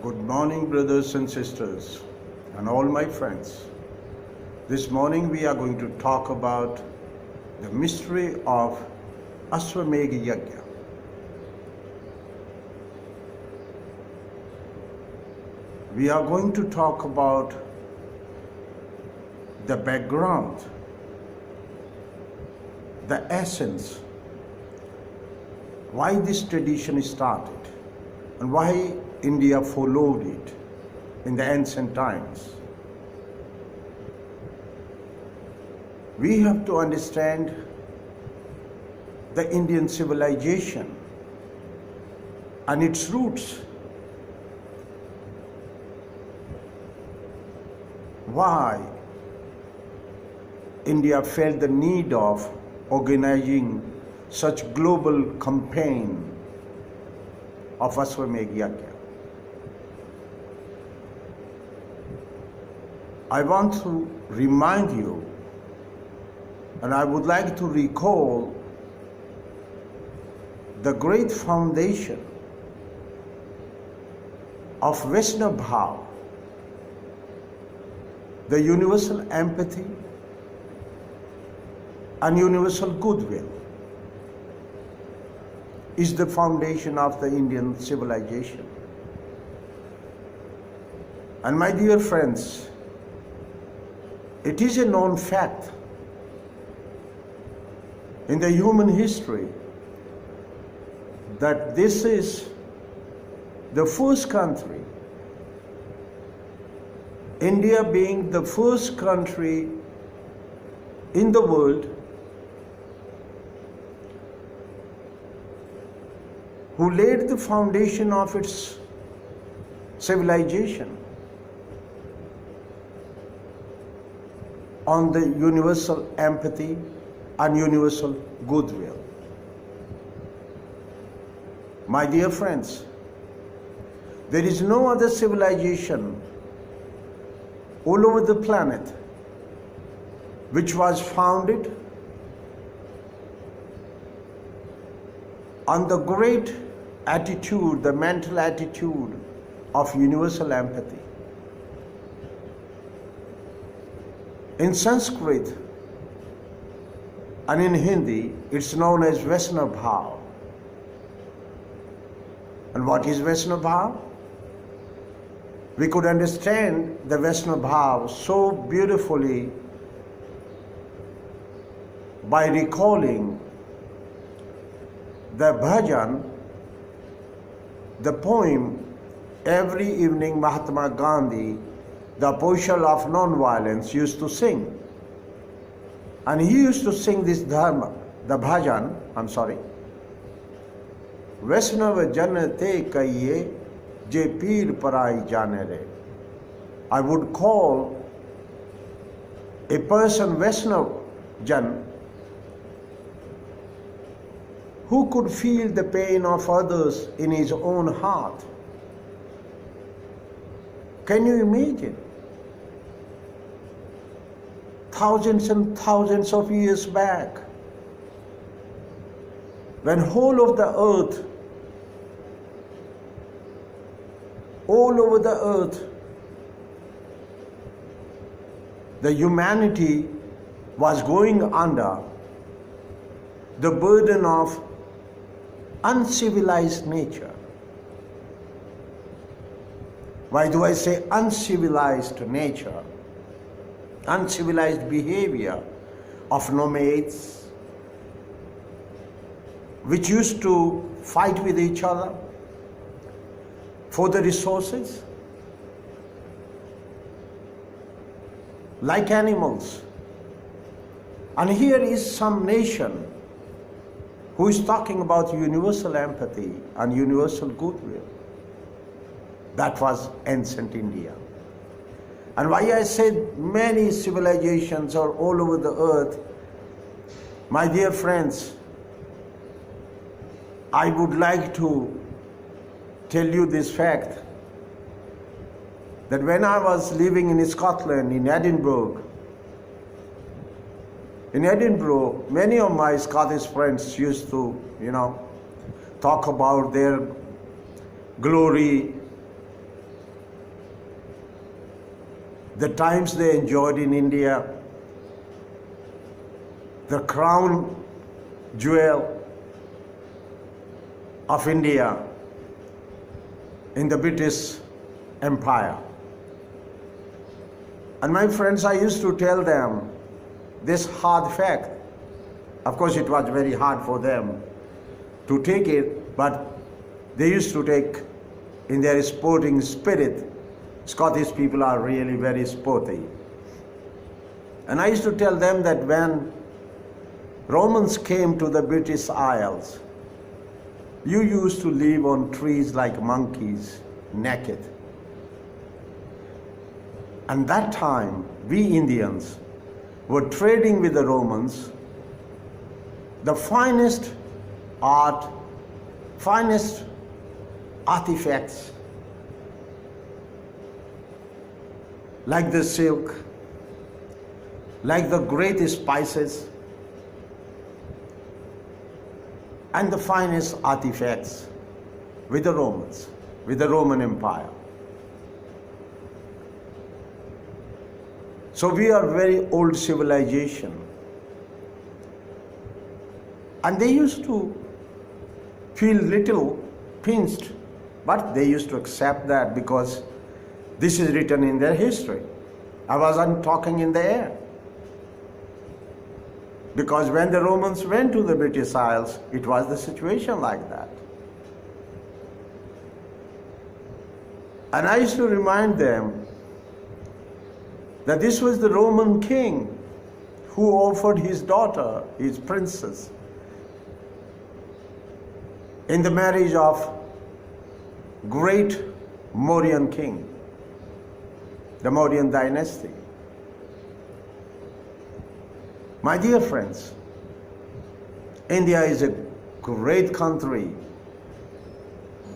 Good morning, brothers and sisters, and all my friends. This morning we are going to talk about the mystery of Ashwamegh Yagya. We are going to talk about the background, the essence, why this tradition started and why India followed it in the ancient times. We have to understand the Indian civilization and its roots. Why India felt the need of organizing such global campaign of Ashwamegh Yagya. I want to remind you, and I would like to recall the great foundation of Vaishnava, the universal empathy and universal goodwill is the foundation of the Indian civilization. And my dear friends, it is a known fact in the human history that this is the first country, India being the first country in the world who laid the foundation of its civilization on the universal empathy and universal goodwill. My dear friends, there is no other civilization all over the planet which was founded on the great attitude, the mental attitude of universal empathy. In Sanskrit and in Hindi, it's known as Vaishnava. And what is Vaishnava? We could understand the Vaishnava so beautifully by recalling the Bhajan, the poem every evening Mahatma Gandhi, the apostle of non-violence, used to sing. And he used to sing this dharma, the Bhajan, Vaishnava jan te kaiye je peer parai jane re. I would call a person Vaishnava jan who could feel the pain of others in his own heart. Can you imagine? Thousands and thousands of years back, when whole of the earth, all over the earth, the humanity was going under the burden of uncivilized nature. Why do I say uncivilized nature? Uncivilized behavior of nomads, which used to fight with each other for the resources, like animals. And here is some nation who is talking about universal empathy and universal goodwill. That was ancient India. And why I said many civilizations are all over the earth, my dear friends, I would like to tell you this fact that when I was living in Scotland, in Edinburgh, many of my Scottish friends used to, talk about their glory the times they enjoyed in India, the crown jewel of India in the British Empire. And my friends, I used to tell them this hard fact. Of course, it was very hard for them to take it, but they used to take in their sporting spirit. Scottish people are really very sporty. And I used to tell them that when Romans came to the British Isles, you used to live on trees like monkeys, naked. And that time, we Indians were trading with the Romans the finest art, finest artifacts, like the silk, like the great spices, and the finest artifacts with the Romans, with the Roman Empire. So we are very old civilization. And they used to feel little pinched, but they used to accept that because this is written in their history. I wasn't talking in the air. Because when the Romans went to the British Isles, it was the situation like that. And I used to remind them that this was the Roman king who offered his daughter, his princess, in the marriage of great Mauryan king, the Mauryan dynasty. My dear friends, India is a great country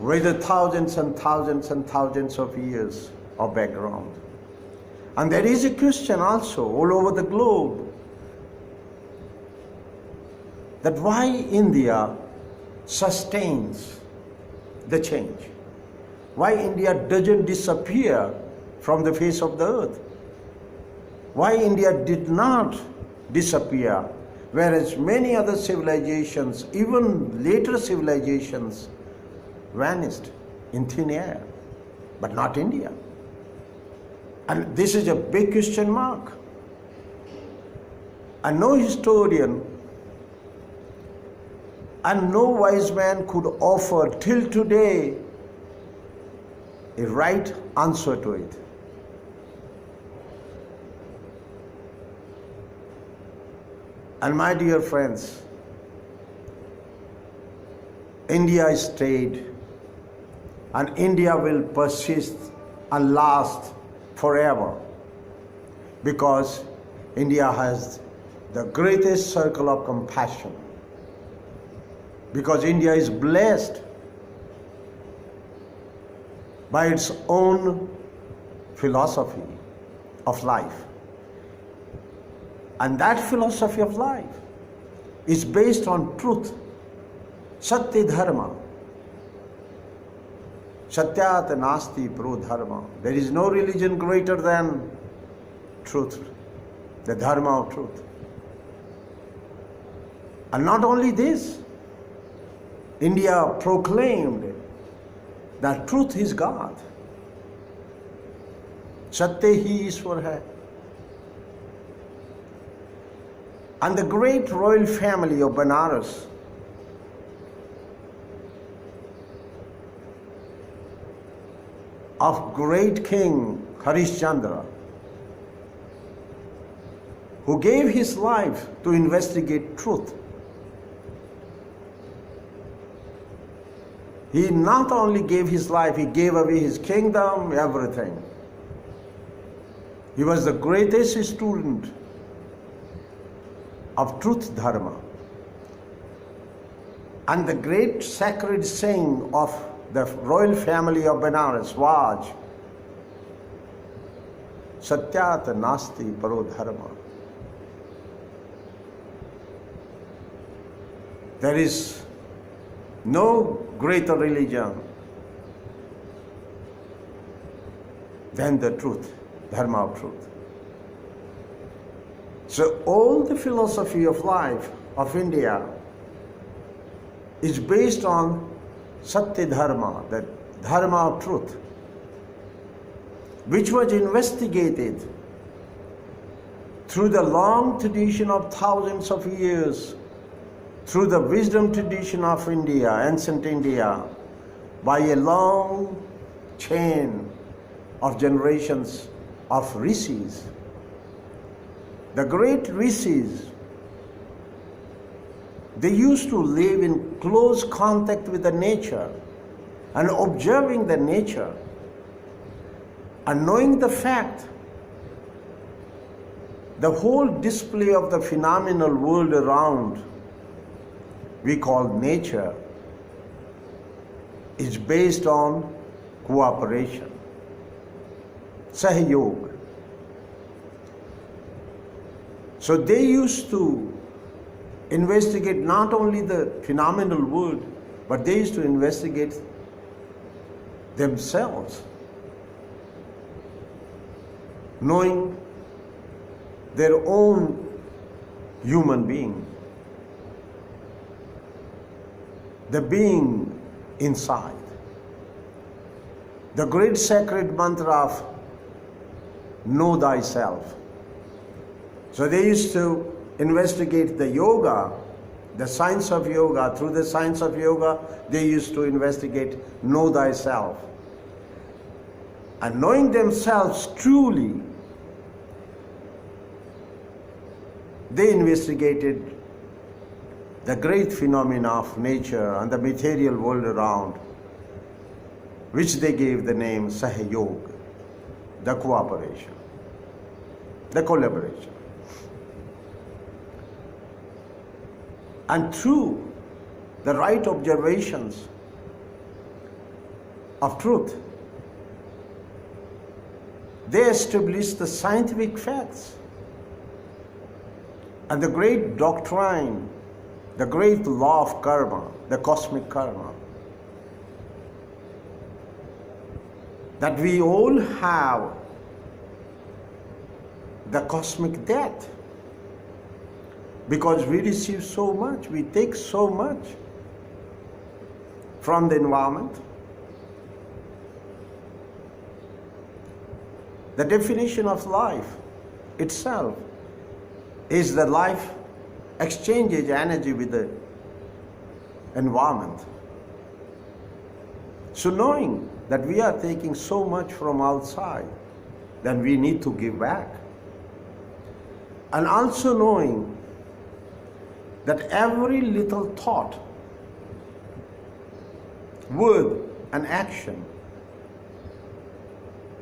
with thousands and thousands and thousands of years of background. And there is a question also all over the globe that why India sustains the change. Why India doesn't disappear from the face of the earth. Why India did not disappear, whereas many other civilizations, even later civilizations, vanished in thin air, but not India. And this is a big question mark. And no historian and no wise man could offer till today a right answer to it. And my dear friends, India stayed and India will persist and last forever because India has the greatest circle of compassion. Because India is blessed by its own philosophy of life. And that philosophy of life is based on truth, Satya Dharma. Satyat nasti pro dharma. There is no religion greater than truth, the dharma of truth. And not only this, India proclaimed that truth is God. Satya hi Ishwar hai. And the great royal family of Banaras of great King Harishchandra, who gave his life to investigate truth. He not only gave his life, he gave away his kingdom, everything. He was the greatest student of truth dharma. And the great sacred saying of the royal family of Benares was, Satyat nasti paro dharma. There is no greater religion than the truth. dharma of truth. So all the philosophy of life of India is based on Satya Dharma, the dharma of truth, which was investigated through the long tradition of thousands of years, through the wisdom tradition of India, ancient India, by a long chain of generations of rishis. The great rishis, they used to live in close contact with the nature and observing the nature and knowing the fact, the whole display of the phenomenal world around we call nature is based on cooperation, sahyog. So they used to investigate not only the phenomenal world, but they used to investigate themselves, knowing their own human being, the being inside. The great sacred mantra of know thyself. So they used to investigate the yoga, the science of yoga. Through the science of yoga, they used to investigate know thyself. And knowing themselves truly, they investigated the great phenomena of nature and the material world around, which they gave the name Sahyog, the cooperation, the collaboration. And through the right observations of truth, they established the scientific facts and the great doctrine, the great law of karma, the cosmic karma, that we all have the cosmic debt because we receive so much, we take so much from the environment. The definition of life itself is that life exchanges energy with the environment. So knowing that we are taking so much from outside, then we need to give back. And also knowing that every little thought, word, and action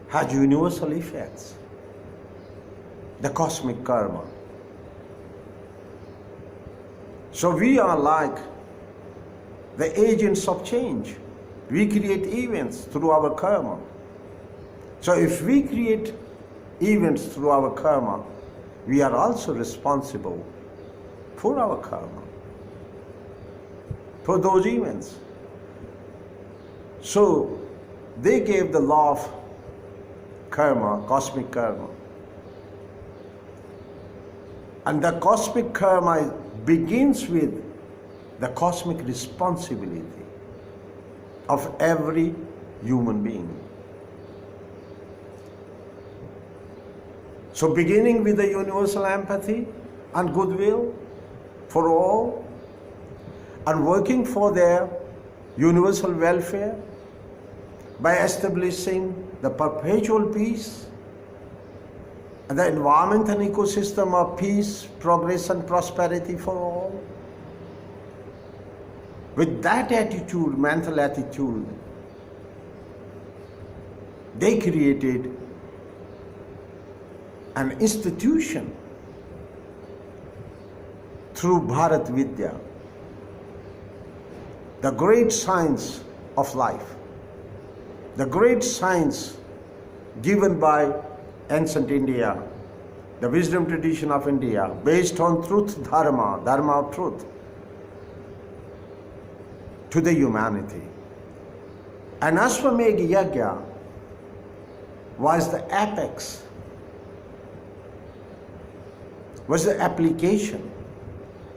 has universal effects, the cosmic karma. So we are like the agents of change. We create events through our karma. So if we create events through our karma, we are also responsible for our karma, for those events. So they gave the law of karma, cosmic karma. And the cosmic karma begins with the cosmic responsibility of every human being. So beginning with the universal empathy and goodwill for all, and working for their universal welfare by establishing the perpetual peace and the environment and ecosystem of peace, progress and prosperity for all. With that attitude, mental attitude, they created an institution through Bharat Vidya, the great science of life, the great science given by ancient India, the wisdom tradition of India, based on truth dharma, dharma of truth, to the humanity. An Ashwamegh Yagya was the apex was the application,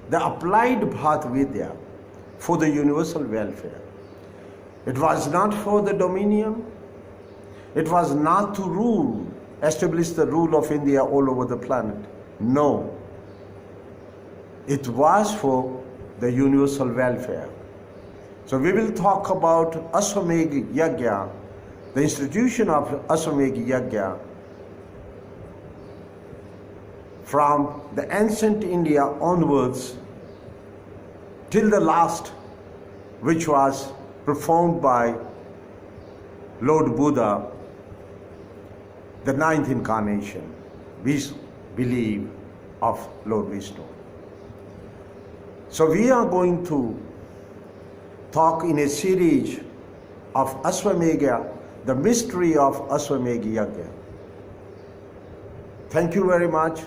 the applied Bhat Vidya for the universal welfare. It was not for the dominion. It was not to rule, establish the rule of India all over the planet. No. It was for the universal welfare. So we will talk about Ashwamegh Yagya, the institution of Ashwamegh Yagya, from the ancient India onwards till the last, which was performed by Lord Buddha, the ninth incarnation, we believe, of Lord Vishnu. So we are going to talk in a series of Ashwamegha, the mystery of Ashwamegh Yagya. Thank you very much,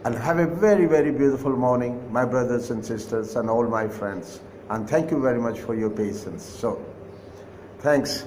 and have a very, very beautiful morning, my brothers and sisters and all my friends. And thank you very much for your patience. So, thanks.